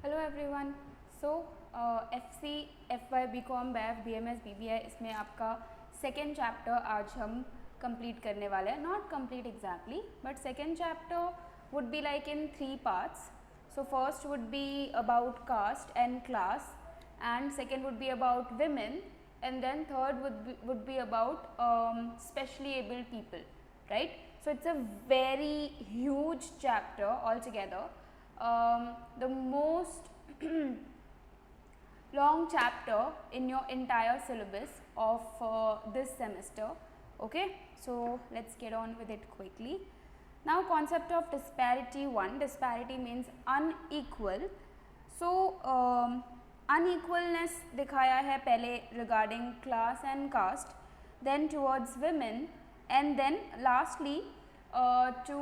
Hello everyone. सो FC FY BCom BAF BMS BBI इसमें आपका second chapter आज हम कंप्लीट करने वाले हैं. Not complete exactly but second chapter would be like in 3 parts. So first would be about cast and class and second would be about women and then third would be about specially able people, right? So it's a very huge chapter altogether, the most long chapter in your entire syllabus of this semester. Okay, so let's get on with it quickly. Now concept of disparity 1. Disparity means unequal. So unequalness दिखाया है पहले regarding class and caste, then towards women and then lastly to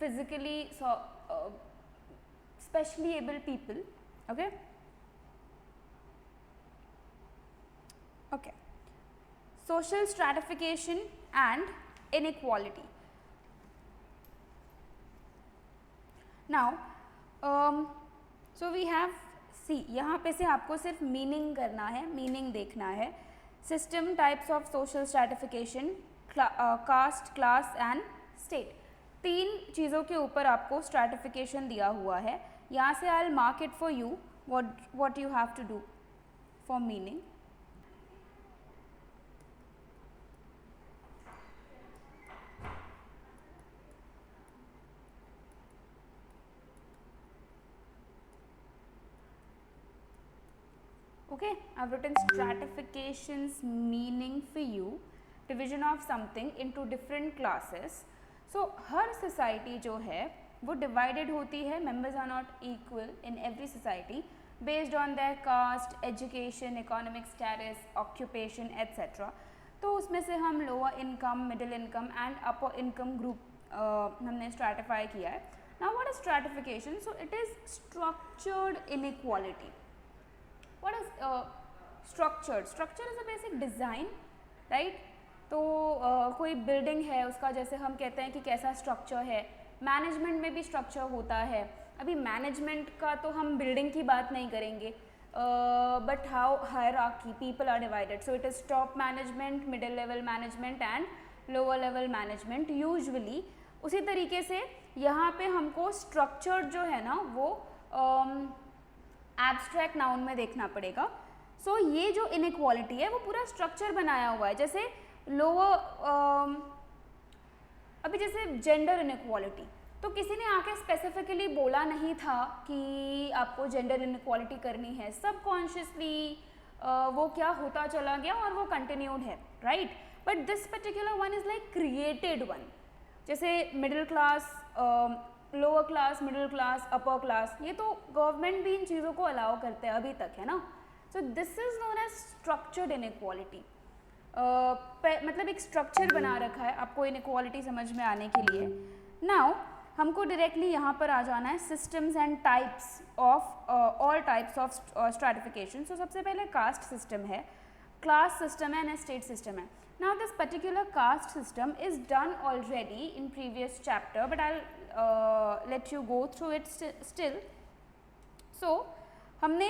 physically specially able people. Okay, social stratification and inequality. Now so we have यहाँ पे से आपको सिर्फ meaning करना है, मीनिंग देखना है. System, types of social stratification, caste, class and state. 3 चीज़ों के ऊपर आपको स्ट्रैटिफिकेशन दिया हुआ है. यहाँ से I will mark it for you what you have to do for meaning. Okay, I've written stratification's meaning for you. Division of something into different classes. So her society जो है वो divided होती है. Members are not equal in every society based on their caste, education, economic status, occupation, etc. तो उसमें से हम lower income, middle income and upper income group हमने stratify किया है. Now what is stratification? So it is structured inequality. What is structured? Structure is a basic design, right? तो कोई building है उसका जैसे हम कहते हैं कि कैसा स्ट्रक्चर है. मैनेजमेंट में भी स्ट्रक्चर होता है. अभी मैनेजमेंट का तो हम बिल्डिंग की बात नहीं करेंगे, but how hierarchy people are divided. So it is top management, middle level management and lower level management usually. उसी तरीके से यहाँ पे हमको स्ट्रक्चर जो है ना वो एब्स्ट्रैक्ट नाउन में देखना पड़ेगा. सो ये जो इनइक्वालिटी है वो पूरा स्ट्रक्चर बनाया हुआ है. जैसे लोअर अभी जैसे जेंडर इनइक्वालिटी, तो किसी ने आके स्पेसिफिकली बोला नहीं था कि आपको जेंडर इनइक्वालिटी करनी है. सबकॉन्शियसली वो क्या होता चला गया और वो कंटिन्यूड है, right? But this particular one is like created one. जैसे middle class, lower class, middle class, upper class, ये तो गवर्नमेंट भी इन चीज़ों को अलाउ करते हैं अभी तक, है ना. So this is known as structured inequality. मतलब एक स्ट्रक्चर बना रखा है आपको इनइक्वालिटी समझ में आने के लिए. नाउ हमको डायरेक्टली यहाँ पर आ जाना है systems and types of all types of stratification. So सबसे पहले कास्ट सिस्टम है, क्लास सिस्टम है एंड स्टेट सिस्टम है. Now this particular caste system is done already in previous chapter, but I'll let you go through it still. So हमने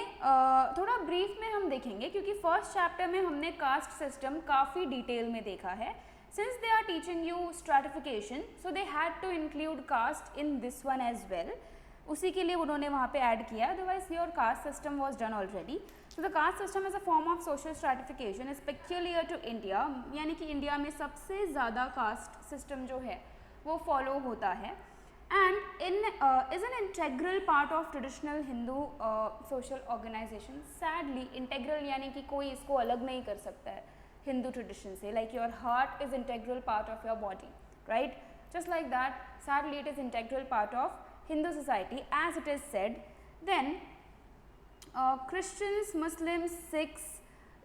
थोड़ा brief में हम देखेंगे क्योंकि फर्स्ट चैप्टर में हमने कास्ट सिस्टम काफ़ी डिटेल में देखा है. Since they are teaching you stratification, so they had to include caste in this one as well. उसी के लिए उन्होंने वहाँ पे ऐड किया. Otherwise your caste system was done already. So the caste system is a form of social stratification is peculiar to India. यानी कि India में सबसे ज़्यादा कास्ट सिस्टम जो है वो फॉलो होता है. And is an integral part of traditional Hindu social organization. Sadly integral यानी कि कोई इसको अलग नहीं कर सकता है हिंदू ट्रेडिशन से. Like your heart is integral part of your body, right? Just like that sadly it is integral part of Hindu society as it is said. Then Christians, Muslims, Sikhs,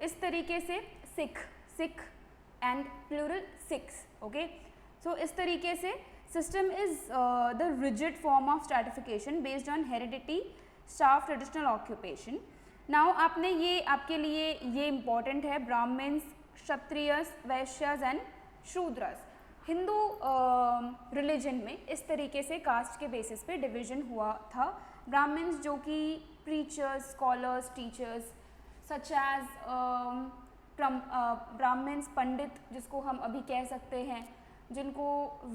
इस तरीके से Sikh and plural Sikhs. Okay, so इस तरीके से system is the rigid form of stratification based on heredity, staff, traditional occupation. Now आपने ये आपके लिए ये important है, Brahmins, Kshatriyas, Vaishyas and Shudras. Hindu religion में इस तरीके से कास्ट के बेसिस पे डिवीजन हुआ था। ब्राह्मण्स जो कि preachers, scholars, teachers such as Brahmins, pandit जिसको हम अभी कह सकते हैं, जिनको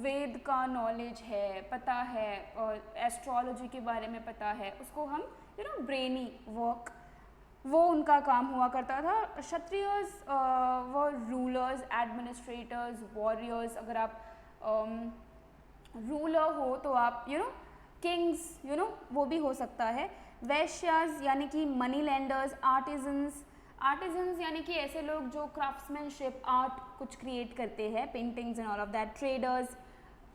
वेद का नॉलेज है, पता है, और एस्ट्रोलॉजी के बारे में पता है, उसको हम ब्रेनी वर्क, वो उनका काम हुआ करता था। क्षत्रियस व रूलर्स, एडमिनिस्ट्रेटर्स, वॉरियर्स। अगर आप रूलर हो तो आप किंग्स, वो भी हो सकता है। वैश्यास यानी कि मनी लेंडर्स, आर्टिजन्स, आर्टिजन्स यानी कि ऐसे लोग जो क्राफ्ट्समैनशिप, आर्ट कुछ क्रिएट करते हैं, paintings and all of that, traders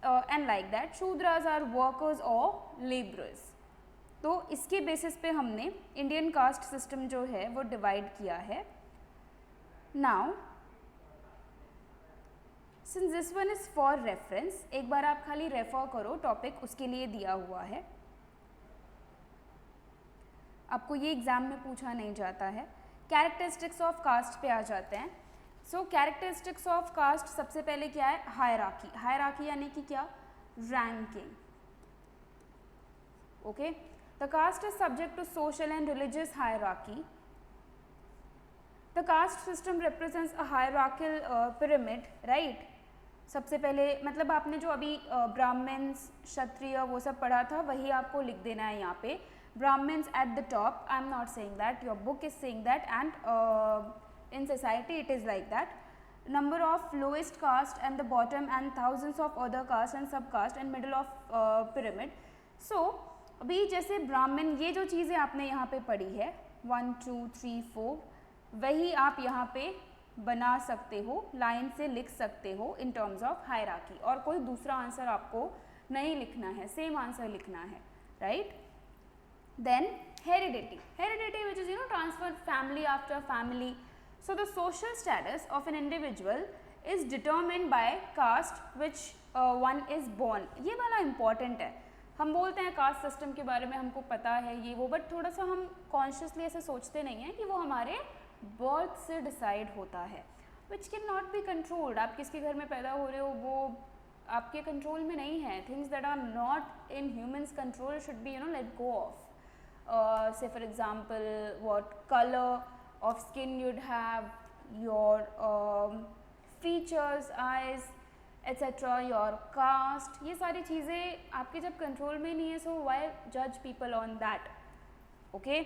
and like that. Shudras are workers और लेबरर्स। तो इसके बेसिस पे हमने इंडियन कास्ट सिस्टम जो है वो डिवाइड किया है। Now since this one is for reference, एक बार आप खाली रेफर करो, टॉपिक उसके लिए दिया हुआ है, आपको ये एग्ज़ाम में पूछा नहीं जाता है। कैरेक्टरिस्टिक्स ऑफ कास्ट पे आ जाते हैं। सो कैरेक्टरिस्टिक्स ऑफ कास्ट सबसे पहले क्या है? हायरार्की। हायरार्की यानी कि क्या? Ranking. Okay, the caste is subject to social and religious hierarchy. The caste system represents a hierarchical pyramid, right. सबसे पहले मतलब आपने जो अभी ब्राह्मण्स, क्षत्रिय वो सब पढ़ा था, वही आपको लिख देना है यहाँ पे। Brahmins at the top. I am not saying that, your book is saying that, and in society it is like that. Number of lowest caste and the bottom, and thousands of other caste and subcaste and middle of pyramid. So अभी जैसे ब्राह्मण, ये जो चीज़ें आपने यहाँ पे पढ़ी है 1 2 3 4, वही आप यहाँ पे बना सकते हो, लाइन से लिख सकते हो इन टर्म्स ऑफ हायरार्की, और कोई दूसरा आंसर आपको नहीं लिखना है, सेम आंसर लिखना है, right. Then heredity, heredity which is transferred family after family. So the social status of an individual is determined by caste which one is born. ये वाला important है। हम बोलते हैं कास्ट सिस्टम के बारे में हमको पता है ये वो, बट थोड़ा सा हम कॉन्शियसली ऐसे सोचते नहीं हैं कि वो हमारे बर्थ से डिसाइड होता है, which can not be controlled. आप किसके घर में पैदा हो रहे हो वो आपके कंट्रोल में नहीं है। Things that are not in humans control should be let go off. Say for example, what color of skin you'd have, your features, eyes, etc., your caste, ये सारी चीज़ें आपके जब कंट्रोल में नहीं है, so why judge people on that? Okay,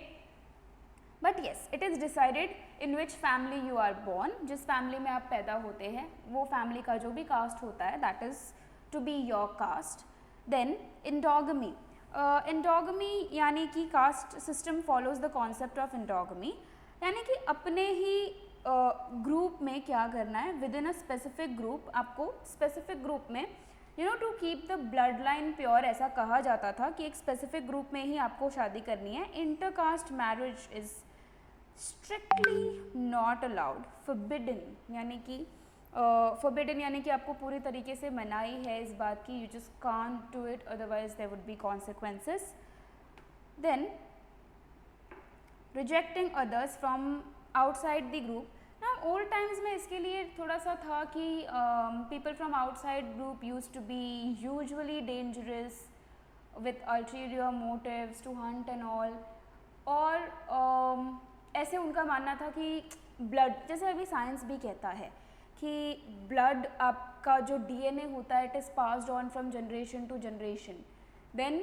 but yes, it is decided in which family you are born. जिस family में आप पैदा होते हैं वो फैमिली का जो भी कास्ट होता है, that is to be your caste. Then endogamy. Endogamy यानी कि caste system follows the concept of endogamy, यानी कि अपने ही ग्रुप में क्या करना है, within a specific group, आपको स्पेसिफिक ग्रुप में to keep the blood line pure, ऐसा कहा जाता था कि एक स्पेसिफिक ग्रुप में ही आपको शादी करनी है। Intercaste marriage is strictly not allowed, forbidden, यानी कि फॉरबिडन यानी कि आपको पूरी तरीके से मनाही है इस बात की, you just can't do it, otherwise there would be consequences. Then rejecting others from outside the group. ना ओल्ड टाइम्स में इसके लिए थोड़ा सा था कि people from outside group use to be usually dangerous with ulterior motives to hunt and all, और ऐसे उनका मानना था कि ब्लड, जैसे अभी साइंस भी कहता है कि ब्लड आपका जो डीएनए होता है, it is passed on from generation to generation. Then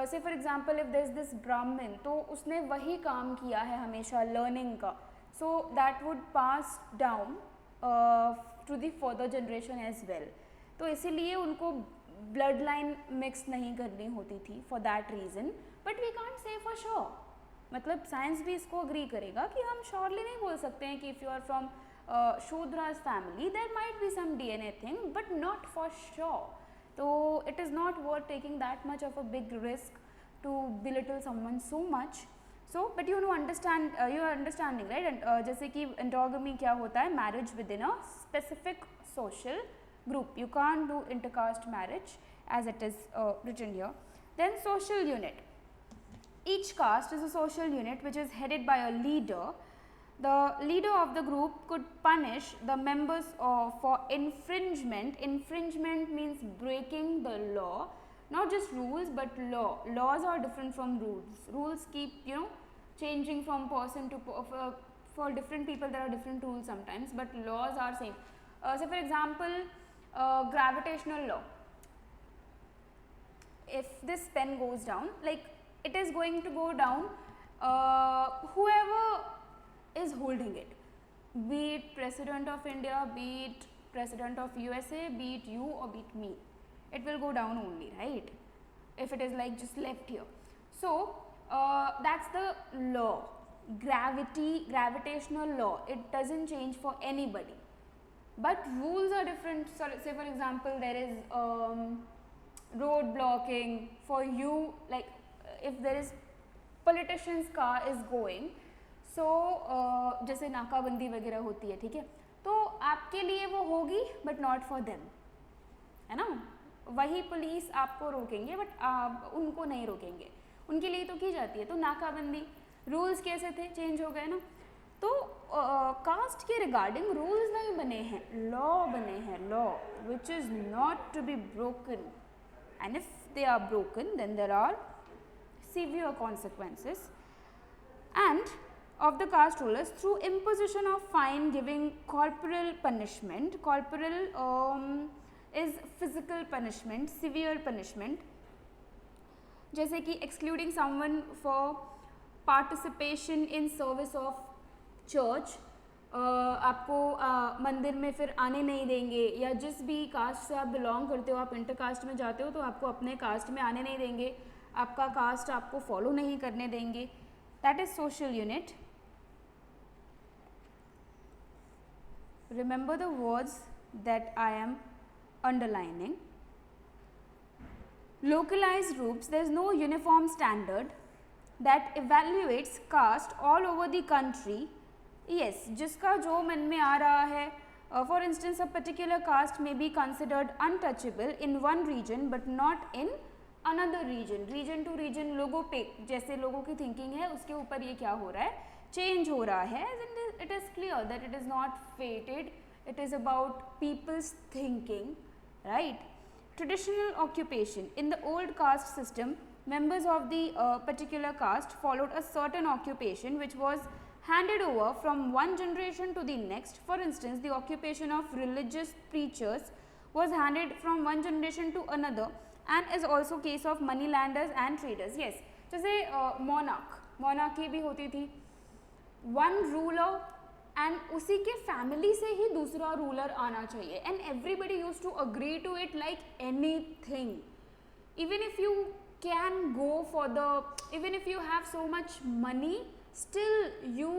से for example if there is this Brahmin, तो उसने वही काम किया है हमेशा लर्निंग का, so that would pass down to the further generation as well. तो इसीलिए उनको ब्लड लाइन मिक्स नहीं करनी होती थी for that reason, but we can't say for sure. मतलब साइंस भी इसको अग्री करेगा कि हम श्योरली नहीं बोल सकते हैं कि if you are from Shudra's family, there might be some DNA thing, but not for sure. So it is not worth taking that much of a big risk to belittle someone so much. So, but you understand, you are understanding, right? And जैसे कि endogamy क्या होता है, marriage within a specific social group. You can't do intercaste marriage as it is written here. Then social unit. Each caste is a social unit which is headed by a leader. The leader of the group could punish the members for infringement. Infringement means breaking the law, not just rules but law. Laws are different from rules. Rules keep, you know, changing from person to for different people there are different rules sometimes, but laws are same. So for example, gravitational law. If this pen goes down, like it is going to go down, whoever is holding it, be it President of India, be it President of USA, be it you or be it me, it will go down only, right? If it is like just left here. So that's the law, gravitational law. It doesn't change for anybody, but rules are different. So say for example, there is road blocking for you, like if there is politician's car is going, सो जैसे नाकाबंदी वगैरह होती है, ठीक है, तो आपके लिए वो होगी बट नॉट फॉर देम, है ना. वही पुलिस आपको रोकेंगे बट आप उनको नहीं रोकेंगे, उनके लिए तो की जाती है. तो नाकाबंदी रूल्स कैसे थे, चेंज हो गए ना. तो कास्ट के रिगार्डिंग रूल्स नहीं बने हैं, लॉ बने हैं, law which is not to be broken, and if they are broken then there are severe consequences. And of the caste rulers through imposition of fine, giving corporal punishment. Corporal is physical punishment, severe punishment. जैसे कि excluding someone for participation in service of church, आपको मंदिर में फिर आने नहीं देंगे, या जिस भी कास्ट से आप बिलोंग करते हो, आप इंटर कास्ट में जाते हो तो आपको अपने कास्ट में आने नहीं देंगे, आपका कास्ट आपको फॉलो नहीं करने देंगे. That is social unit. Remember the words that I am underlining. Localized groups, there is no uniform standard that evaluates caste all over the country. Yes, जिसका जो मन में आ रहा है. For instance, a particular caste may be considered untouchable in one region but not in another region. Region to region लोगों पे जैसे लोगों की thinking है उसके ऊपर ये क्या हो रहा है, change हो रहा है. It is clear that it is not fated, it is about people's thinking. Right. Traditional occupation. In the old caste system, members of the particular caste followed a certain occupation which was handed over from one generation to the next. For instance, the occupation of religious preachers was handed from one generation to another, and is also case of moneylanders and traders. Yes, जैसे monarchy भी होती थी, one ruler and उसी के family से ही दूसरा ruler आना चाहिए, and everybody use to agree to it like anything. Even if you can go for the, even if you have so much money, still you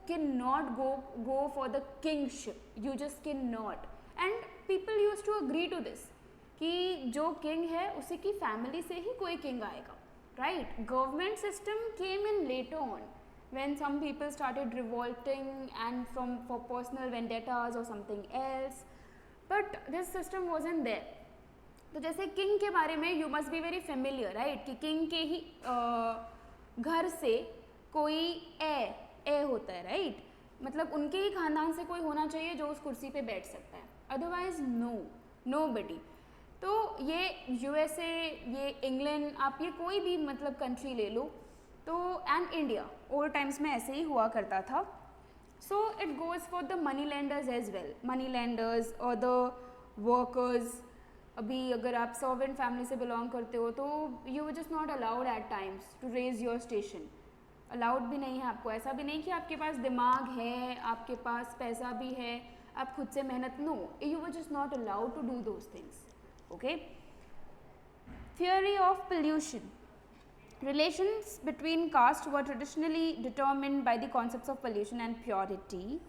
can not go for the kingship, you just cannot. And people use to agree to this कि जो king है उसी की family से ही कोई king आएगा, right. Government system came in later on, when some people started revolting and for personal vendettas or something else, but this system wasn't there. तो जैसे किंग के बारे में you must be very familiar, right, कि king के ही घर से कोई ए होता है, राइट. मतलब उनके ही खानदान से कोई होना चाहिए जो उस कुर्सी पे बैठ सकता है, अदरवाइज nobody. तो ये USA, ये इंग्लैंड, आप ये कोई भी मतलब कंट्री ले लो, तो एंड इंडिया ओल्ड टाइम्स में ऐसे ही हुआ करता था. So it goes for the money landers as well, money landers और द वर्कर्स. अभी अगर आप सर्वेंट फैमिली से बिलोंग करते हो तो you were just not allowed at times to raise your station. Allowed भी नहीं है आपको, ऐसा भी नहीं कि आपके पास दिमाग है, आपके पास पैसा भी है, आप खुद से मेहनत, no, you were just not allowed to do those things. Okay. Theory of pollution. Relations between castes were traditionally determined by the concepts of pollution and purity.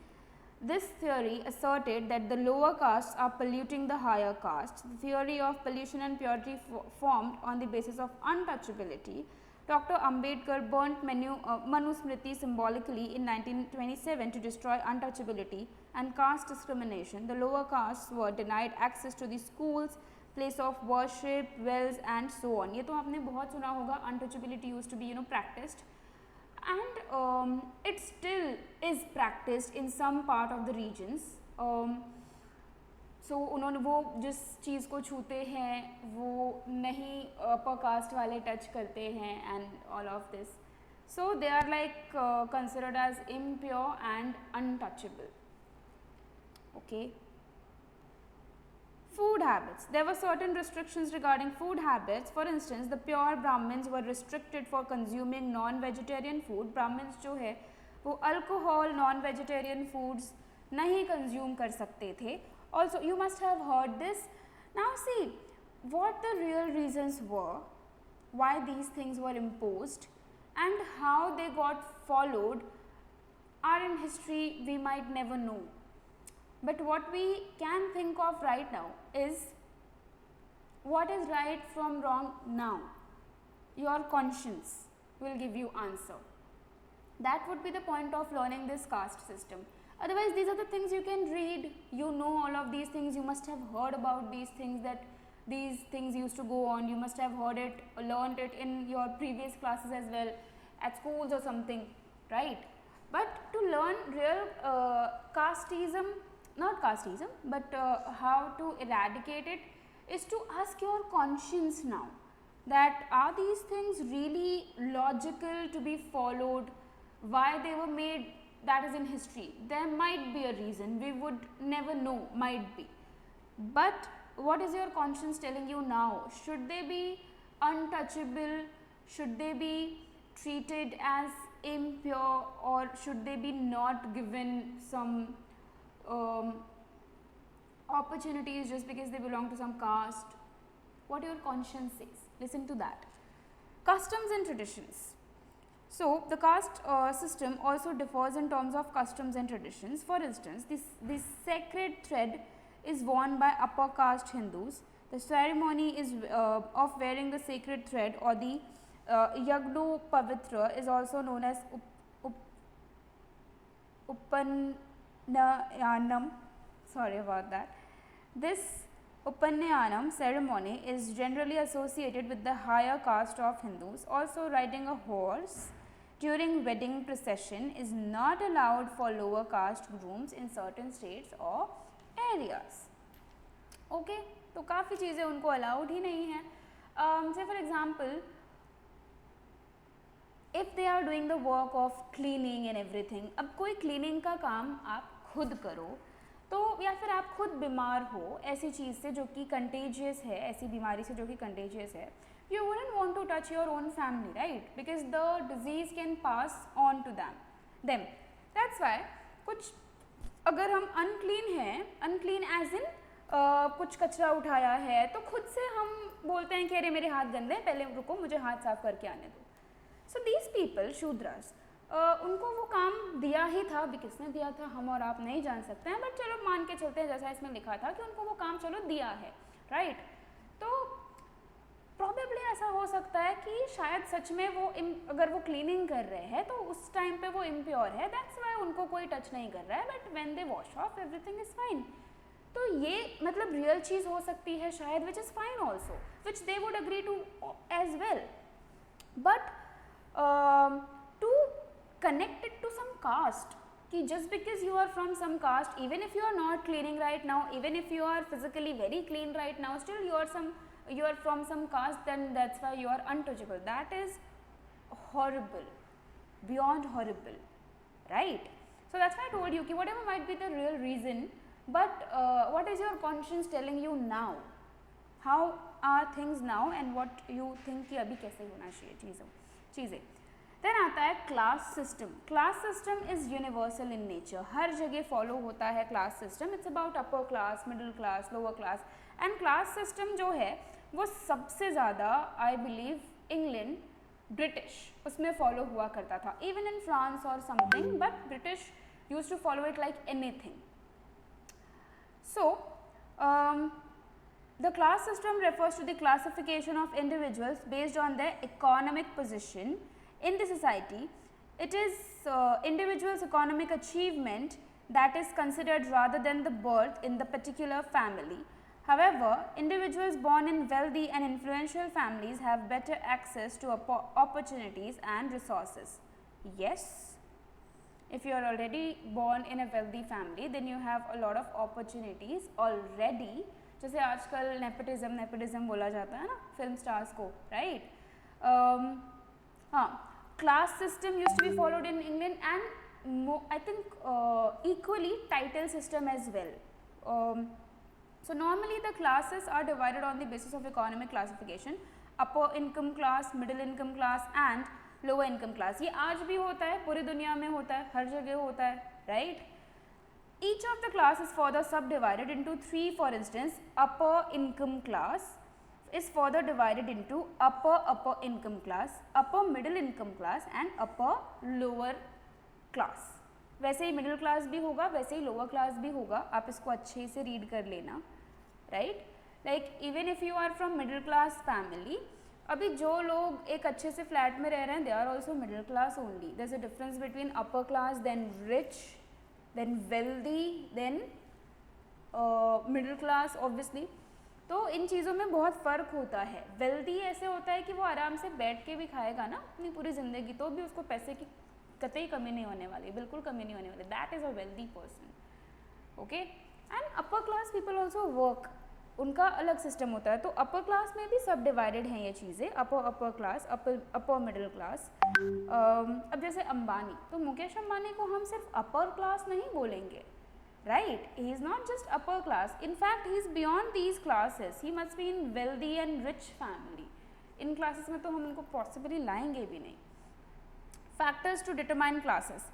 This theory asserted that the lower castes are polluting the higher castes. The theory of pollution and purity formed on the basis of untouchability. Dr. Ambedkar burnt Manusmriti symbolically in 1927 to destroy untouchability and caste discrimination. The lower castes were denied access to the schools, place of worship, wells and so on. ये तो आपने बहुत सुना होगा. Untouchability use to be practiced, and it still is practiced in some part of the regions. सो उन्होंने वो जिस चीज़ को छूते हैं वो नहीं अपर कास्ट वाले टच करते हैं and all of this. So they are like considered as impure and untouchable. Okay. Food habits. There were certain restrictions regarding food habits. For instance, the pure Brahmins were restricted for consuming non-vegetarian food. Brahmins जो है वो alcohol, non-vegetarian foods नहीं consume कर सकते थे. Also, you must have heard this. Now see what the real reasons were why these things were imposed and how they got followed are in history we might never know. But what we can think of right now is what is right from wrong now. Your conscience will give you answer. That would be the point of learning this caste system. Otherwise, these are the things you can read. You know all of these things. You must have heard about these things, that these things used to go on. You must have heard it, learned it in your previous classes as well, at schools or something, right? But to learn real casteism, not casteism, but how to eradicate it is to ask your conscience now, that are these things really logical to be followed? Why they were made? That is in history. There might be a reason, we would never know, might be. But what is your conscience telling you now? Should they be untouchable? Should they be treated as impure, or should they be not given some opportunities just because they belong to some caste? What your conscience says, listen to that. Customs and traditions. So the caste system also differs in terms of customs and traditions. For instance, this sacred thread is worn by upper caste Hindus. The ceremony is of wearing the sacred thread, or the Yagno Pavitra, is also known as Upannayanam. Sorry about that. This Upannayanam ceremony is generally associated with the higher caste of Hindus. Also, riding a horse during wedding procession is not allowed for lower caste grooms in certain states or areas. Okay, तो काफ़ी चीज़ें उनको allowed ही नहीं है. Say for example, if they are doing the work of cleaning and everything, अब कोई cleaning का काम आप खुद करो तो, या फिर आप खुद बीमार हो ऐसी चीज़ से जो कि contagious है, ऐसी बीमारी से जो कि contagious है, you wouldn't want to touch your own family, right? Because the disease can pass on to them. That's why कुछ अगर हम unclean हैं, unclean as in कुछ कचरा उठाया है तो खुद से हम बोलते हैं कि अरे मेरे हाथ गंदे हैं, पहले रुको मुझे हाथ साफ करके आने दो. So these people, शूद्रास, उनको वो काम दिया ही था, भी किसने दिया था हम और आप नहीं जान सकते हैं, बट चलो मान के चलते हैं जैसा इसमें लिखा था कि उनको वो काम चलो दिया है, राइट? तो प्रॉबेबली ऐसा हो सकता है कि शायद सच में वो अगर वो क्लीनिंग कर रहे हैं तो उस टाइम पे वो इम्प्योर है, दैट्स वाई उनको कोई टच नहीं कर रहा है, but when they wash off everything is fine. तो ये मतलब रियल चीज़ हो सकती है शायद, which is fine also, which they would agree to as well. But to connect it to some caste, कि just because you are from some caste, even if you are not cleaning right now, even if you are physically very clean right now, still you are from some caste, then that's why you are untouchable. That is horrible, beyond horrible, right? So that's why I told you कि whatever might be the real reason, but what is your conscience telling you now? How are things now and what you think कि अभी कैसे होना चाहिए चीज़ें. Then आता है class system. Class system is universal in nature, हर जगह फॉलो होता है class system. It's about upper class, middle class, lower class. And class system जो है वो सबसे ज़्यादा आई बिलीव इंग्लैंड, ब्रिटिश, उसमें फॉलो हुआ करता था. इवन इन फ्रांस और something, but British use to follow it like anything. So the class system refers to the classification of individuals based on their economic position in the society. It is individual's economic achievement that is considered rather than the birth in the particular family. However, individuals born in wealthy and influential families have better access to opportunities and resources. Yes. If you are already born in a wealthy family, then you have a lot of opportunities already. जैसे आजकल nepotism बोला जाता है ना film stars को, right? हाँ, class system used to be followed in England and I think equally title system as well. So normally the classes are divided on the basis of economic classification, upper income class, middle income class and lower income class. ये आज भी होता है, पूरी दुनिया में होता है, हर जगह होता है, right? Each of the class is further subdivided into three. For instance, upper income class is further divided into upper income class, upper middle income class and upper lower class. वैसे ही मिडिल क्लास भी होगा, वैसे ही lower class भी होगा, आप इसको अच्छे से रीड कर लेना, right? Like even if you are from middle class family, अभी जो लोग एक अच्छे से फ्लैट में रह रहे हैं, they are also middle class only. There is a difference between upper class, then rich, then wealthy, then middle class obviously. तो इन चीज़ों में बहुत फ़र्क होता है. वेल्दी ऐसे होता है कि वो आराम से बैठ के भी खाएगा ना अपनी पूरी ज़िंदगी, तो भी उसको पैसे की कतई कमी नहीं होने वाली, बिल्कुल कमी नहीं होने वाली. That is a wealthy person, okay. And upper class people also work, उनका अलग सिस्टम होता है. तो अपर क्लास में भी सब डिवाइडेड हैं ये चीज़ें, upper class, upper middle class. अब जैसे अंबानी, तो मुकेश अंबानी को हम सिर्फ अपर क्लास नहीं बोलेंगे, right? He is not just upper class, in fact he is beyond these classes. He must be in wealthy and rich family. इन क्लासेस में तो हम उनको पॉसिबली लाएंगे भी नहीं. Factors to determine classes.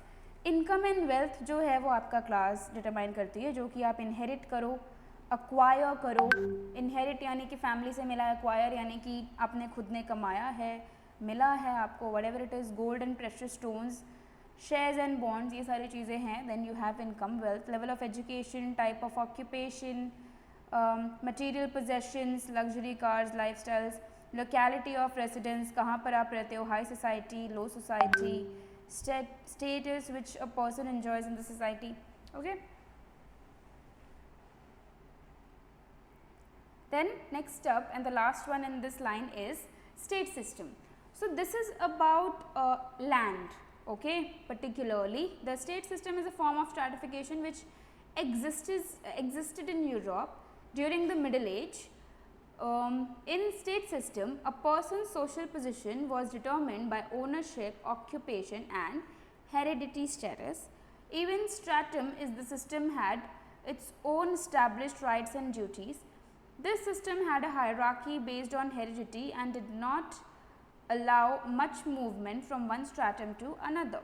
Income and wealth जो है वो आपका क्लास डिटरमाइन करती है, जो कि आप इनहेरिट करो, अक्वायर करो. इनहेरिट यानी कि फैमिली से मिला है, अक्वायर यानी कि आपने खुद ने कमाया है, मिला है आपको, whatever it is, gold and precious stones, shares and bonds, ये सारी चीज़ें हैं. Then you have income, wealth, level of education, type of occupation, material possessions, luxury cars, life styles, locality of residence, कहाँ पर आप रहते हो, high society, low society, status which a person enjoys in the society. Okay, then next up and the last one in this line is state system. So this is about land, okay. Particularly the state system is a form of stratification which existed in Europe during the Middle Age. In state system, a person's social position was determined by ownership, occupation and hereditary status. Even stratum is the system had its own established rights and duties. This system had a hierarchy based on heredity and did not allow much movement from one stratum to another.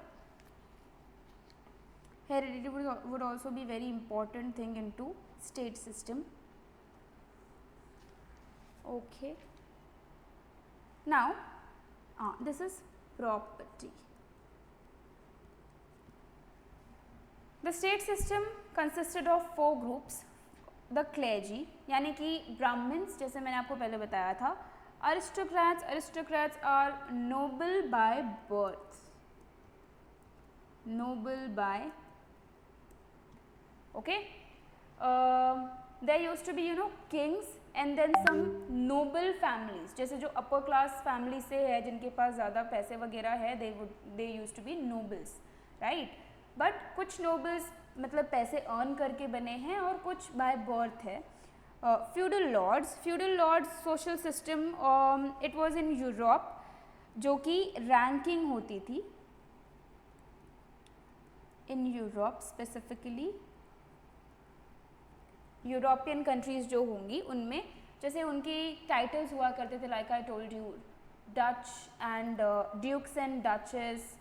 Heredity would also be very important thing into state system. Okay. Now, this is property. The state system consisted of 4 groups. The clergy, यानी कि Brahmins, जैसे मैंने आपको पहले बताया था. Aristocrats are noble by birth. Noble by, okay. There used to be, kings and then some noble families. जैसे जो upper class family से है, जिनके पास ज़्यादा पैसे वगैरह है, they used to be nobles, right? But कुछ nobles मतलब पैसे earn करके बने हैं और कुछ by birth है. Feudal lords social system, it was in Europe, जो कि ranking होती थी. In Europe specifically, European countries जो होंगी उनमें जैसे उनकी टाइटल्स हुआ करते थे, like I told you, dutch and dukes and duchess,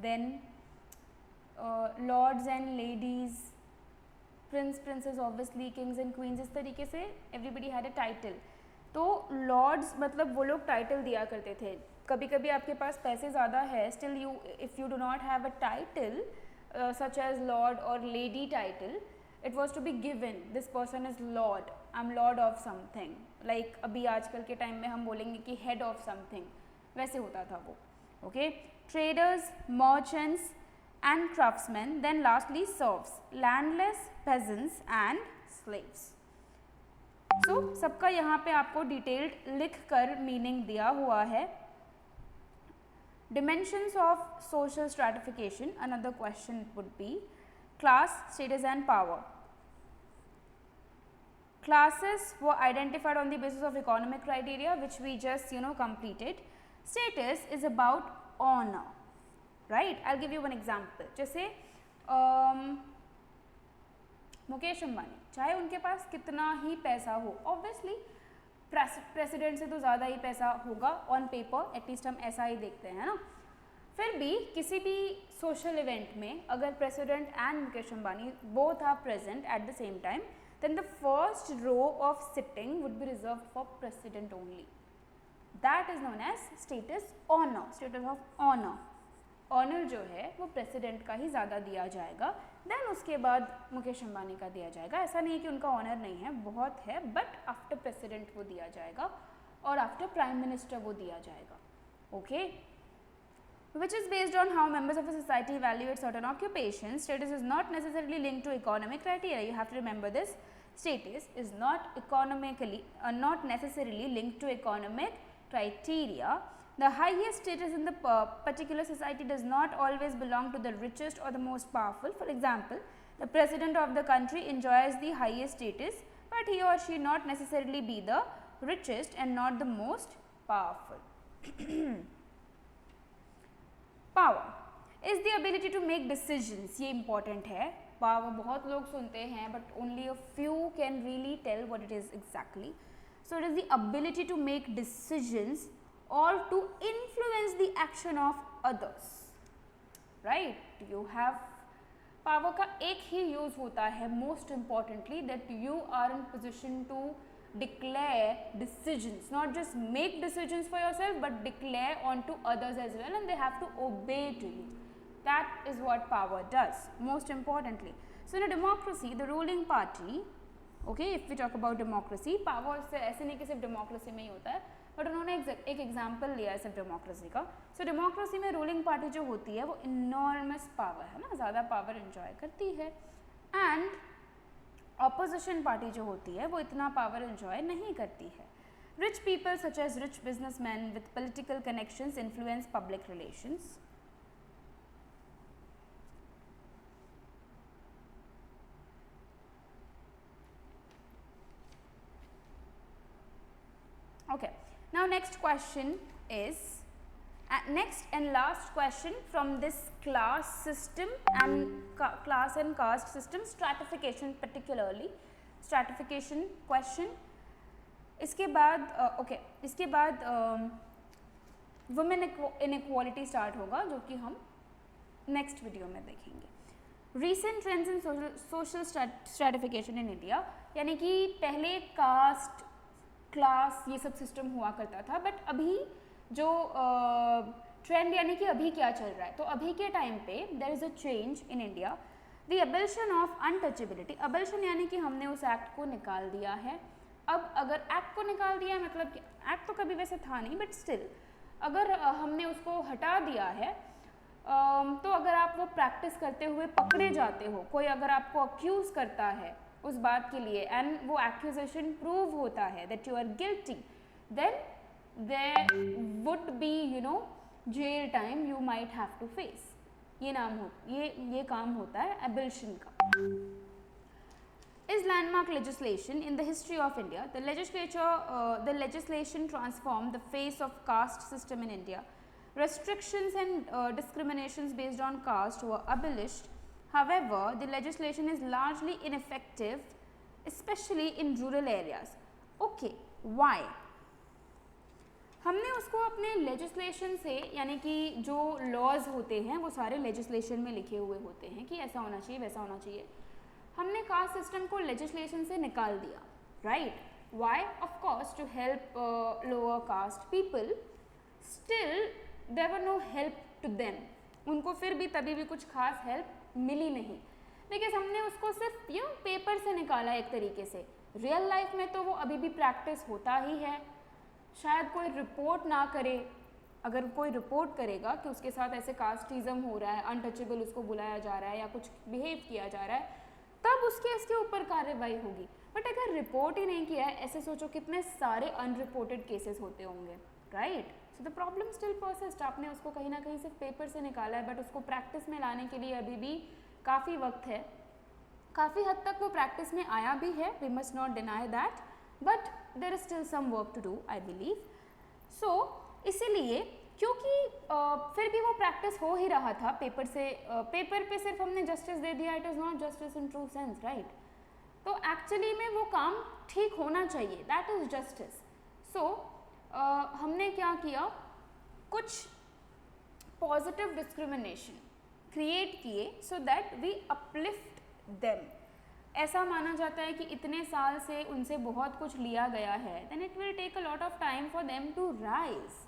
then lords and ladies, princes obviously, kings and queens. इस तरीके से एवरीबडी हैड अ टाइटल. तो लॉर्ड्स मतलब वो लोग टाइटल दिया करते थे. कभी कभी आपके पास पैसे ज़्यादा है, still you if you do not have a title such as lord or lady title, it was to be given, this person is lord, I'm lord of something. like अभी आजकल के टाइम में हम बोलेंगे कि head of something, वैसे होता था वो. okay, traders, merchants and craftsmen, then lastly serfs, landless, peasants and slaves. so सबका यहाँ पे आपको डिटेल्ड लिख कर मीनिंग दिया हुआ है. Dimensions of social stratification, another question would be class, status and power. Classes were identified on the basis of economic criteria, which we just completed. Status is about honor, right? I'll give you one example. जैसे मुकेश अंबानी, चाहे उनके पास कितना ही पैसा हो, obviously president से तो ज़्यादा ही पैसा होगा ऑन पेपर, एटलीस्ट हम ऐसा ही देखते हैं ना। फिर भी किसी भी सोशल इवेंट में अगर president and Mukesh Ambani both are present at the same time, then the first row of sitting would be reserved for president only. That is known as status honor, status of honor. Honour जो है वो president का ही ज़्यादा दिया जाएगा, then उसके बाद मुकेश अंबानी का दिया जाएगा। ऐसा नहीं है कि उनका ऑनर नहीं है, बहुत है, बट आफ्टर प्रेसिडेंट वो दिया जाएगा और आफ्टर प्राइम मिनिस्टर वो दिया जाएगा। Okay, which is based on how members of a society evaluate certain occupations. Status is not necessarily linked to economic criteria. You have to remember this. Status is not necessarily linked to economic criteria. The highest status in the particular society does not always belong to the richest or the most powerful. For example, the president of the country enjoys the highest status, but he or she not necessarily be the richest and not the most powerful. Power is the ability to make decisions. ये important है. Power बहुत लोग सुनते हैं, but only a few can really tell what it is exactly. So it is the ability to make decisions or to influence the action of others, right? You have power का एक ही use होता है, most importantly that you are in position to declare decisions, not just make decisions for yourself but declare onto others as well, and they have to obey to you. That is what power does, most importantly. So in a democracy, the ruling party, okay, if we talk about democracy, power से ऐसे नहीं कि सिर्फ democracy में ही होता है, but उन्होंने एक एग्जाम्पल लिया है सिर्फ डेमोक्रेसी का। सो डेमोक्रेसी में रूलिंग पार्टी जो होती है वो इनॉर्मस पावर है ना, ज़्यादा पावर एंजॉय करती है, एंड ऑपोजिशन पार्टी जो होती है वो इतना पावर एंजॉय नहीं करती है। Rich people such as rich businessman with political connections influence public relations. Okay. Now next question is next and last question from this class system and class and caste system, stratification particularly, stratification question. इसके बाद okay, इसके बाद women inequality start होगा, जो कि हम next video में देखेंगे। Recent trends in social stratification in India, यानी कि पहले कास्ट क्लास ये सब सिस्टम हुआ करता था, बट अभी जो ट्रेंड यानी कि अभी क्या चल रहा है, तो अभी के टाइम पे there is a change in India, the abolition of untouchability. Abolition यानी कि हमने उस एक्ट को निकाल दिया है। अब अगर एक्ट को निकाल दिया है मतलब एक्ट तो कभी वैसे था नहीं, बट स्टिल अगर हमने उसको हटा दिया है, तो अगर आप वो प्रैक्टिस करते हुए पकड़े जाते हो, कोई अगर आपको अक्यूज़ करता है उस बात के लिए एंड वो एक्यूजेशन प्रूव होता है that you are guilty, then there would be jail time you might have to face. ये काम होता है एबलिशन का। Is landmark legislation in the history of India. The legislation transformed the face of caste system in India. Restrictions and discriminations based on caste were abolished. However, the legislation is largely ineffective, especially in rural areas. Okay, why? हमने उसको अपने legislation से, यानी कि जो laws होते हैं वो सारे लेजिस्लेशन में लिखे हुए होते हैं कि ऐसा होना चाहिए वैसा होना चाहिए, हमने कास्ट सिस्टम को लेजिस्लेशन से निकाल दिया, right? Why? Of course to help lower caste people, still there were no help to them. उनको फिर भी तभी भी कुछ खास हेल्प मिली नहीं, बिकॉज हमने उसको सिर्फ पेपर से निकाला एक तरीके से। रियल लाइफ में तो वो अभी भी प्रैक्टिस होता ही है, शायद कोई रिपोर्ट ना करे। अगर कोई रिपोर्ट करेगा कि उसके साथ ऐसे कास्टिज्म हो रहा है, अनटचेबल उसको बुलाया जा रहा है या कुछ बिहेव किया जा रहा है, तब इसके ऊपर कार्रवाई होगी। बट अगर रिपोर्ट ही नहीं किया है, ऐसे सोचो कितने सारे अनरिपोर्टेड केसेस होते होंगे, right? So the problem still persist. आपने उसको कहीं ना कहीं सिर्फ पेपर से निकाला है, बट उसको प्रैक्टिस में लाने के लिए अभी भी काफ़ी वक्त है। काफ़ी हद तक वो प्रैक्टिस में आया भी है, we must not deny that, but there is still some work to do I believe. So इसीलिए क्योंकि फिर भी वो प्रैक्टिस हो ही रहा था पेपर से, पेपर पे सिर्फ हमने जस्टिस दे दिया, it is not justice in true sense, right. तो एक्चुअली में वो काम ठीक होना चाहिए, दैट इज़ जस्टिस। सो हमने क्या किया, कुछ पॉजिटिव डिस्क्रिमिनेशन क्रिएट किए so that we uplift them. ऐसा माना जाता है कि इतने साल से उनसे बहुत कुछ लिया गया है, then it will take a lot of time for them to rise,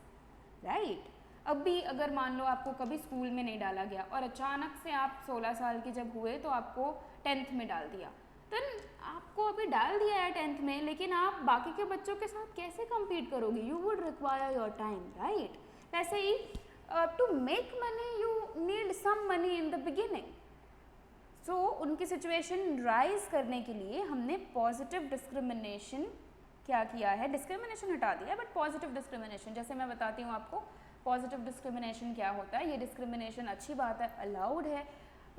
right. अब भी अगर मान लो आपको कभी स्कूल में नहीं डाला गया और अचानक से आप 16 साल के जब हुए तो आपको 10th में डाल दिया, देन आपको अभी डाल दिया है 10th में, लेकिन आप बाकी के बच्चों के साथ कैसे compete करोगे? You would require your time, right. वैसे ही to make money you need some money in the beginning. So उनकी सिचुएशन राइज करने के लिए हमने पॉजिटिव डिस्क्रिमिनेशन क्या किया है, डिस्क्रिमिनेशन हटा दिया, बट पॉजिटिव डिस्क्रिमिनेशन, जैसे मैं बताती हूँ आपको पॉजिटिव डिस्क्रिमिनेशन क्या होता है। ये डिस्क्रिमिनेशन अच्छी बात है, अलाउड है।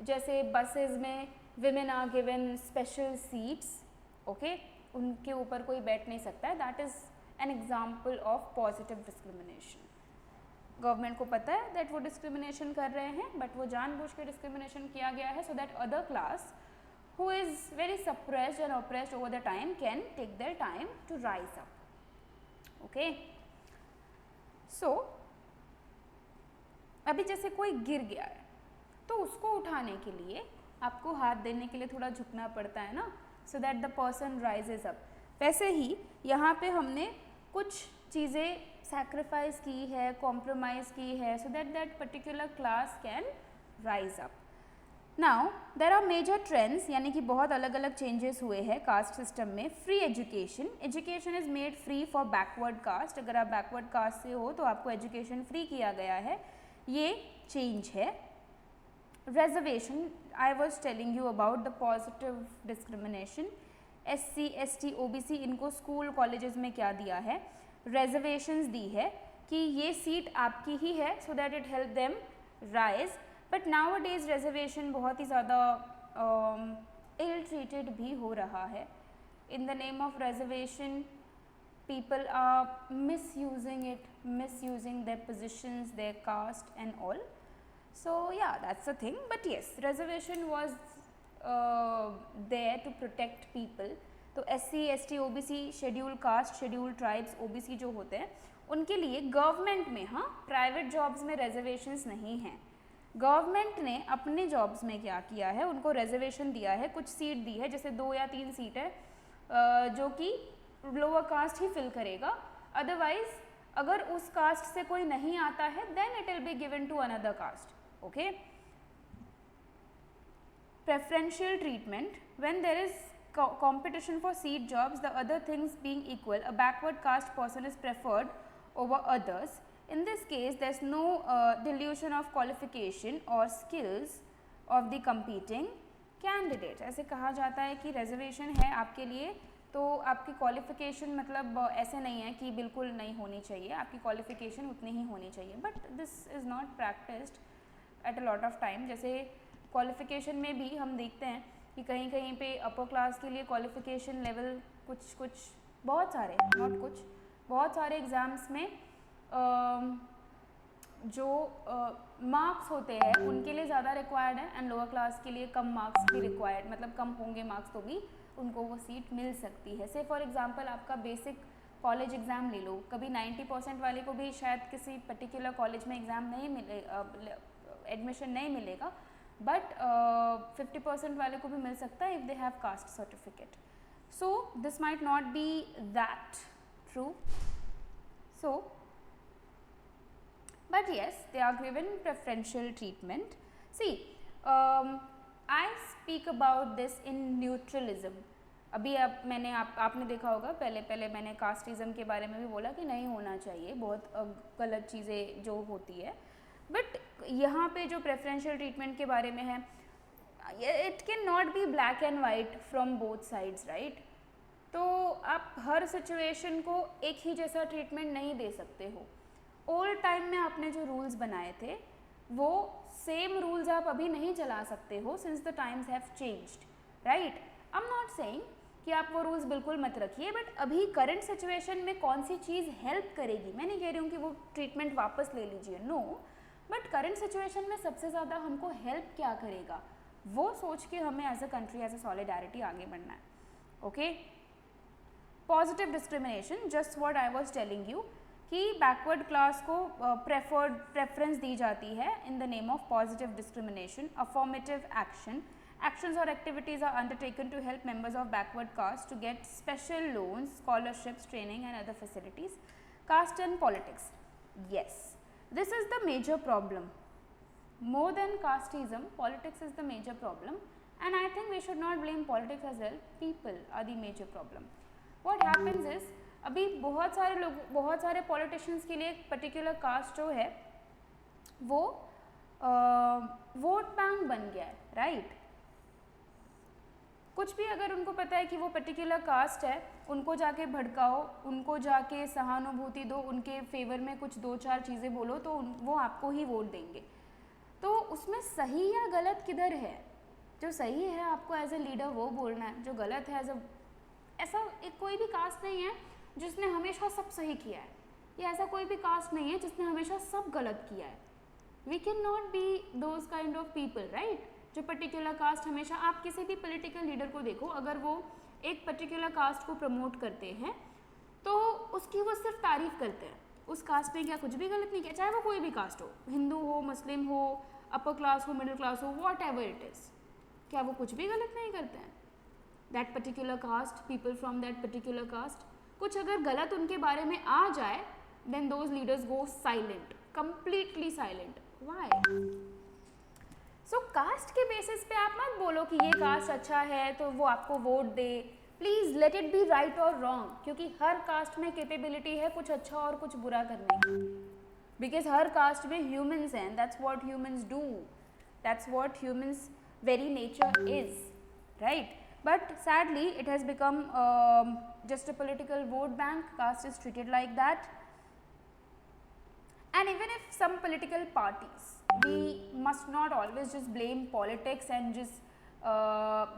जैसे बसेस में women are given special seats, okay, उनके ऊपर कोई बैठ नहीं सकता है, that is an example of positive discrimination. Government को पता है दैट वो डिस्क्रिमिनेशन कर रहे हैं, बट वो जानबूझ के डिस्क्रिमिनेशन किया गया है so that other class who is very suppressed and oppressed over the time can take their time to rise up, okay। so अभी जैसे कोई गिर गया है तो उसको उठाने के लिए आपको हाथ देने के लिए थोड़ा झुकना पड़ता है ना, so that the person rises up। वैसे ही यहाँ पे हमने कुछ चीज़ें सैक्रिफाइस की है, कॉम्प्रोमाइज़ की है, so that that particular class can rise up। Now there are major trends, यानी कि बहुत अलग अलग चेंजेस हुए हैं कास्ट सिस्टम में। Free education, education is made free for backward caste. अगर आप बैकवर्ड कास्ट से हो तो आपको एजुकेशन फ्री किया गया है, ये चेंज है। Reservation, I was telling you about the positive discrimination. SC ST OBC इनको स्कूल कॉलेजेस में क्या दिया है, रिजर्वेशंस दी है कि ये सीट आपकी ही है so that it help them rise. But nowadays reservation बहुत ही ज़्यादा इल ट्रीटेड भी हो रहा है। In the name of reservation people are misusing it, misusing their positions, their caste and all. So या that's a thing, but yes reservation was there to protect people. तो SC ST OBC schedule caste, schedule tribes, OBC जो होते हैं उनके लिए government में, हाँ, private jobs में रिजर्वेशंस नहीं हैं। गवर्नमेंट ने अपने जॉब्स में क्या किया है, उनको रिजर्वेशन दिया है, कुछ सीट दी है, जैसे 2 या 3 सीट है जो कि लोअर कास्ट ही फिल करेगा। अदरवाइज अगर उस कास्ट से कोई नहीं आता है then it will be given to another caste, okay. Preferential treatment, when there is competition for seat jobs, the other things being equal, a backward caste person is preferred over others. In this case, there is no dilution of qualification or skills of the competing candidate। ऐसे कहा जाता है कि reservation है आपके लिए तो आपकी क्वालिफिकेशन मतलब ऐसे नहीं है कि बिल्कुल नहीं होनी चाहिए, आपकी क्वालिफिकेशन उतनी ही होनी चाहिए, but this is not practised at a lot of time. जैसे क्वालिफिकेशन में भी हम देखते हैं कि कहीं कहीं पे अपर क्लास के लिए क्वालिफिकेशन लेवल कुछ बहुत सारे, नॉट कुछ, बहुत सारे एग्ज़ाम्स में जो मार्क्स होते हैं उनके लिए ज़्यादा रिक्वायर्ड है एंड लोअर क्लास के लिए कम मार्क्स भी रिक्वायर्ड, मतलब कम होंगे मार्क्स तो भी उनको वो सीट मिल सकती है। से फॉर एग्जांपल आपका बेसिक कॉलेज एग्ज़ाम ले लो, कभी 90% वाले को भी शायद किसी पर्टिकुलर कॉलेज में एग्ज़ाम नहीं मिले, एडमिशन नहीं मिलेगा, बट 50% वाले को भी मिल सकता है if they have caste certificate. So this might not be that true, so but yes, they are given preferential treatment. See, I speak about this in neutralism. अभी आपने देखा होगा, पहले मैंने कास्टिज़म के बारे में भी बोला कि नहीं होना चाहिए, बहुत गलत चीज़ें जो होती है, बट यहाँ पे जो प्रेफरेंशियल ट्रीटमेंट के बारे में है, it can not B black and white from both sides, right. तो आप हर सिचुएशन को एक ही जैसा ट्रीटमेंट नहीं दे सकते हो। ओल्ड टाइम में आपने जो रूल्स बनाए थे वो सेम रूल्स आप अभी नहीं चला सकते हो, since the times have changed, right. I am not saying कि आप वो रूल्स बिल्कुल मत रखिए, बट अभी करंट सिचुएशन में कौन सी चीज़ हेल्प करेगी, मैं नहीं कह रही हूँ कि वो ट्रीटमेंट वापस ले लीजिए, नो, बट करंट सिचुएशन में सबसे ज़्यादा हमको हेल्प क्या करेगा वो सोच के हमें as a country, as a solidarity आगे बढ़ना है, okay. Positive discrimination, just what I was telling you कि बैकवर्ड क्लास को प्रेफरेंस दी जाती है in the name of positive discrimination. Affirmative action, actions or activities are undertaken to help members of backward caste to get special loans, scholarships, training and other facilities. Caste and politics, yes, this is the major problem. More than casteism, politics is the major problem, and I think we should not blame politics as well. People are the major problem. What happens is, अभी बहुत सारे लोग, बहुत सारे politicians के लिए एक particular caste जो है वो वोट बैंक बन गया है, राइट। कुछ भी अगर उनको पता है कि वो पर्टिकुलर कास्ट है, उनको जाके भड़काओ, उनको जाके सहानुभूति दो, उनके फेवर में कुछ दो चार चीज़ें बोलो तो वो आपको ही वोट देंगे। तो उसमें सही या गलत किधर है? जो सही है आपको एज ए लीडर वो बोलना है, जो गलत है एज अ, ऐसा एक कोई भी कास्ट नहीं है जिसने हमेशा सब सही किया है, या ऐसा कोई भी कास्ट नहीं है जिसने हमेशा सब गलत किया है। We can not be those kind of people, right. जो पर्टिकुलर कास्ट, हमेशा आप किसी भी पॉलिटिकल लीडर को देखो, अगर वो एक पर्टिकुलर कास्ट को प्रमोट करते हैं तो उसकी वो सिर्फ तारीफ करते हैं। उस कास्ट में क्या कुछ भी गलत नहीं किया, चाहे वो कोई भी कास्ट हो, हिंदू हो, मुस्लिम हो, अपर क्लास हो, मिडिल क्लास हो, वॉट एवर इट इज़, क्या वो कुछ भी गलत नहीं करते हैं? That particular caste, people from that particular caste, कुछ अगर गलत उनके बारे में आ जाए then those leaders go silent, completely silent. Why? So caste के बेसिस पे आप मत बोलो कि ये कास्ट अच्छा है तो वो आपको vote they. Please let it be right और रॉन्ग, क्योंकि हर कास्ट में कैपेबिलिटी है कुछ अच्छा और कुछ बुरा करने की, बिकॉज हर कास्ट में ह्यूमंस हैं, that's what humans do, that's what humans very nature is, right. But sadly it has become just a political vote bank, caste is treated like that. And even if some political parties, we must not always just blame politics and just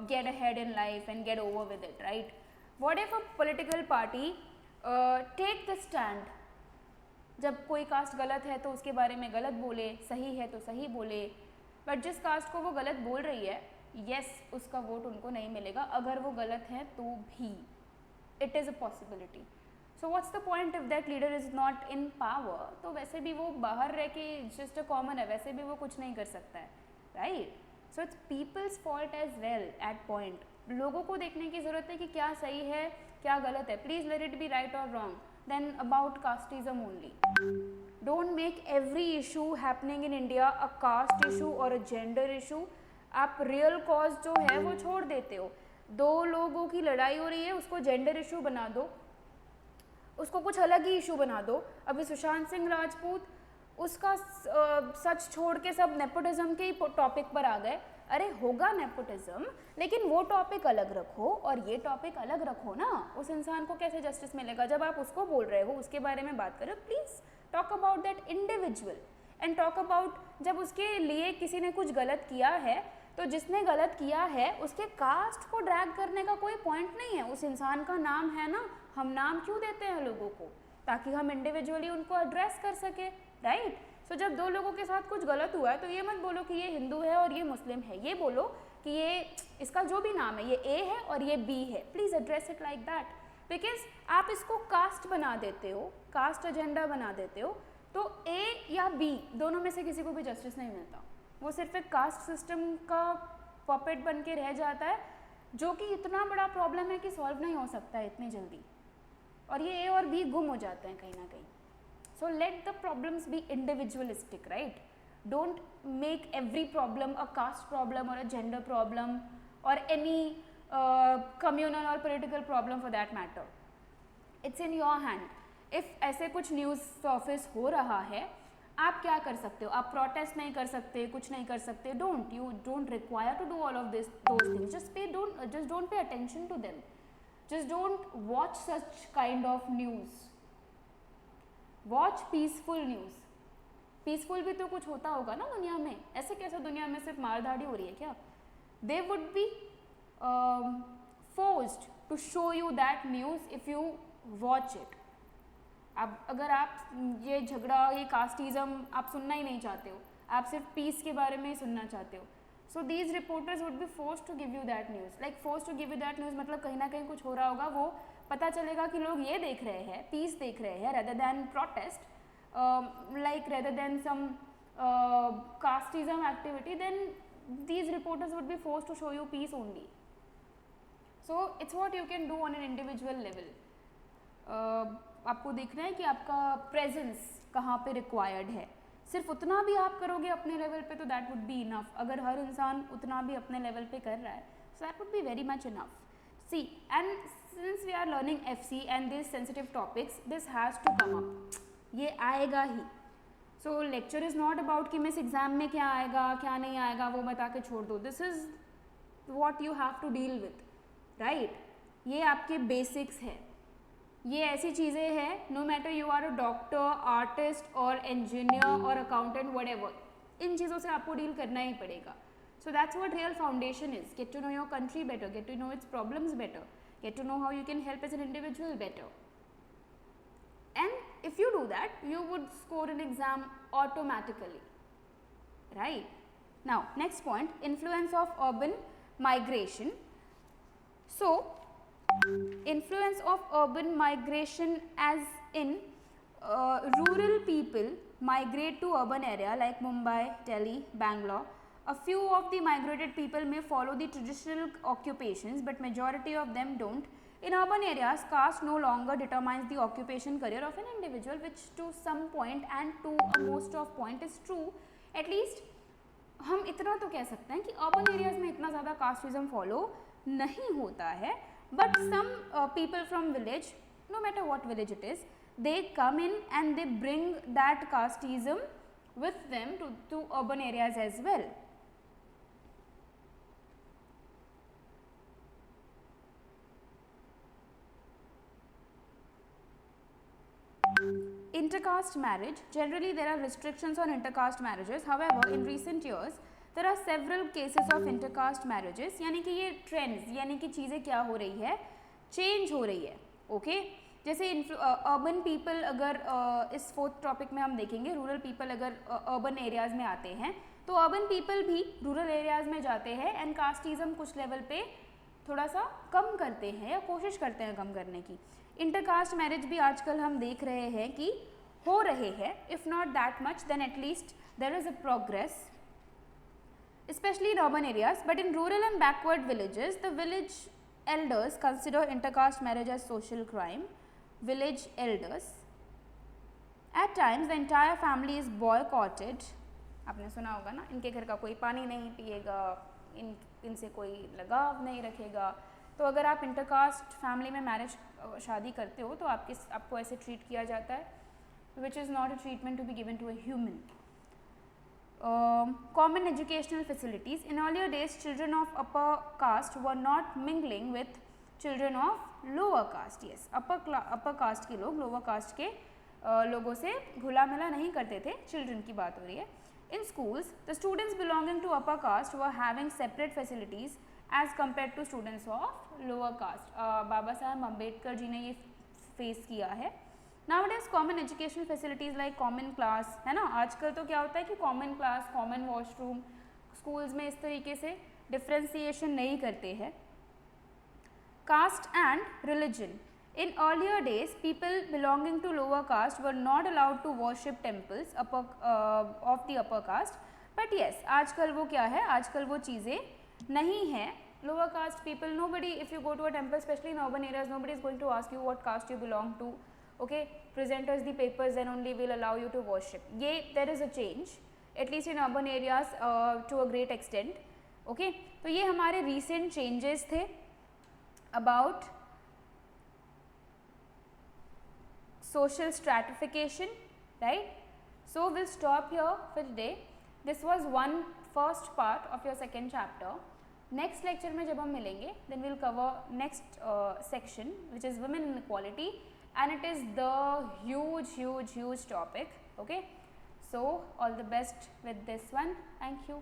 get ahead in life and get over with it, right? What if a political party take the stand, जब कोई cast गलत है तो उसके बारे में गलत बोले, सही है तो सही बोले, बट जिस कास्ट को वो गलत बोल रही है, yes, उसका वोट उनको नहीं मिलेगा अगर वो गलत है तो भी, it is a possibility. So what's the point if that leader is not in power? तो वैसे भी वो बाहर रह के जस्ट अ कॉमन है, वैसे भी वो कुछ नहीं कर सकता है, right. So it's people's fault as well at point. लोगों को देखने की ज़रूरत है कि क्या सही है क्या गलत है। Please let it be right और wrong, then about casteism only. Don't make every issue happening in India a caste issue और अ जेंडर इशू। आप रियल कॉज जो है वो छोड़ देते हो। दो लोगों की लड़ाई हो रही है, उसको जेंडर इशू बना दो, उसको कुछ अलग ही इशू बना दो। अभी सुशांत सिंह राजपूत, उसका सच छोड़ के सब नेपोटिज्म के ही टॉपिक पर आ गए। अरे होगा नेपोटिज्म, लेकिन वो टॉपिक अलग रखो और ये टॉपिक अलग रखो ना। उस इंसान को कैसे जस्टिस मिलेगा जब आप उसको बोल रहे हो, उसके बारे में बात करो। Please talk about that individual and talk about, जब उसके लिए किसी ने कुछ गलत किया है तो जिसने गलत किया है उसके कास्ट को ड्रैग करने का कोई पॉइंट नहीं है। उस इंसान का नाम है ना, हम नाम क्यों देते हैं लोगों को? ताकि हम इंडिविजुअली उनको एड्रेस कर सके, राइट। सो जब दो लोगों के साथ कुछ गलत हुआ है तो ये मत बोलो कि ये हिंदू है और ये मुस्लिम है, ये बोलो कि ये इसका जो भी नाम है, ये ए है और ये बी है। Please address it like that, because आप इसको कास्ट बना देते हो, कास्ट एजेंडा बना देते हो, तो ए या बी दोनों में से किसी को भी जस्टिस नहीं मिलता। वो सिर्फ एक कास्ट सिस्टम का पपेट बन के रह जाता है, जो कि इतना बड़ा प्रॉब्लम है कि सॉल्व नहीं हो सकता है इतनी जल्दी, और ये ए और बी गुम हो जाते हैं कहीं ना कहीं। So let the problems be individualistic, right. Don't make every problem a caste problem और अ जेंडर प्रॉब्लम और एनी कम्युनल और political problem for that matter. It's in your hand. If ऐसे कुछ न्यूज़ सर्फेस हो रहा है, आप क्या कर सकते हो? आप प्रोटेस्ट नहीं कर सकते, कुछ नहीं कर सकते। You don't require to do all of this those things, just don't pay attention to them, just don't watch such kind of news. Watch peaceful news. Peaceful भी तो कुछ होता होगा ना दुनिया में, ऐसे कैसे दुनिया में सिर्फ मारधाड़ी हो रही है क्या? They would be forced to show you that news if you watch it. अब अगर आप ये झगड़ा, ये कास्टिज़म आप सुनना ही नहीं चाहते हो, आप सिर्फ पीस के बारे में ही सुनना चाहते हो, so these reporters would be forced to give you that news. Like forced to give you that news मतलब कहीं ना कहीं कुछ हो रहा होगा, वो पता चलेगा कि लोग ये देख रहे हैं, पीस देख रहे हैं, rather than protest, like rather than some casteism activity, then these reporters would be forced to show you peace only. So it's what you can do on an individual level. आपको देखना है कि आपका presence कहाँ पे required है, सिर्फ उतना भी आप करोगे अपने लेवल पे तो that would be enough. अगर हर इंसान उतना भी अपने लेवल पे कर रहा है, so that would be very much enough. See, and since we are learning FC and these sensitive topics, this has to come up. ये आएगा ही। So lecture is not about कि मिस एग्ज़ाम में क्या आएगा क्या नहीं आएगा वो बता के छोड़ दो। This is what you have to deal with, right. ये आपके बेसिक्स है, ये ऐसी चीज़ें हैं, no matter you are a doctor, artist और इंजीनियर और अकाउंटेंट, व्हाटएवर, इन चीज़ों से आपको डील करना ही पड़ेगा। So that's what real foundation is. Get to know your country better, get to know its problems better, get to know how you can help as an individual better. And if you do that, you would score an exam automatically, right? Now, next point, influence of urban migration. So, influence of urban migration as in rural people migrate to urban area like Mumbai, Delhi, Bangalore. A few of the migrated people may follow the traditional occupations, but majority of them don't. In urban areas, caste no longer determines the occupation career of an individual, which to some point and to a most of point is true. At least हम इतना तो कह सकते हैं कि urban areas में इतना ज़्यादा casteism follow नहीं होता है, but some people from village, no matter what village it is, they come in and they bring that casteism with them to urban areas as well. Intercaste marriage. Generally, there are restrictions on intercaste marriages. However, in recent years, there are several cases of intercaste marriages. यानी कि ये trends, यानी कि चीज़ें क्या हो रही है, change हो रही है, okay? जैसे urban people अगर इस fourth topic में हम देखेंगे, rural people अगर urban areas में आते हैं, तो urban people भी rural areas में जाते हैं and casteism कुछ level पे थोड़ा सा कम करते हैं या कोशिश करते हैं कम करने की। इंटरकास्ट मैरिज भी आजकल हम देख रहे हैं कि हो रहे हैं, if not that much then at least there is a progress, especially in urban areas, but in rural and backward villages, the village elders consider intercaste marriage as social crime. Village elders, at times the entire family is boycotted. आपने सुना होगा ना, इनके घर का कोई पानी नहीं पिएगा, इनसे कोई लगाव नहीं रखेगा। तो अगर आप इंटरकास्ट फैमिली में मैरिज शादी करते हो तो आपको ऐसे ट्रीट किया जाता है, which is not a treatment to be given to a human. Common educational facilities. In earlier days, children of upper caste were not mingling with children of lower caste. Yes, upper caste के लोग lower caste के लोगों से घुला मिला नहीं करते थे, children की बात हो रही है। In schools, the students belonging to upper caste were having separate facilities as compared to students of lower caste. बाबा साहब अम्बेडकर जी ने ये फेस किया है। Nowadays common educational facilities like common class है ना, आजकल तो क्या होता है कि common class, common washroom, schools में इस तरीके से differentiation नहीं करते हैं। Caste and religion. In earlier days, people belonging to lower caste were not allowed to worship temples of the upper caste. But yes, आजकल वो क्या है, आजकल वो चीज़ें नहीं है। Lower caste people, nobody, if you go to a temple, especially in urban areas, nobody is going to ask you what caste you belong to. Okay, present us the papers, then only will allow you to worship. ये there is a change, at least in urban areas to a great extent. Okay, तो ये हमारे recent changes थे about social stratification, right? So we'll stop here for today. This was first part of your second chapter. Next lecture में जब हम मिलेंगे, then we'll cover next section, which is women inequality and it is the huge topic. Okay, so all the best with this one. Thank you.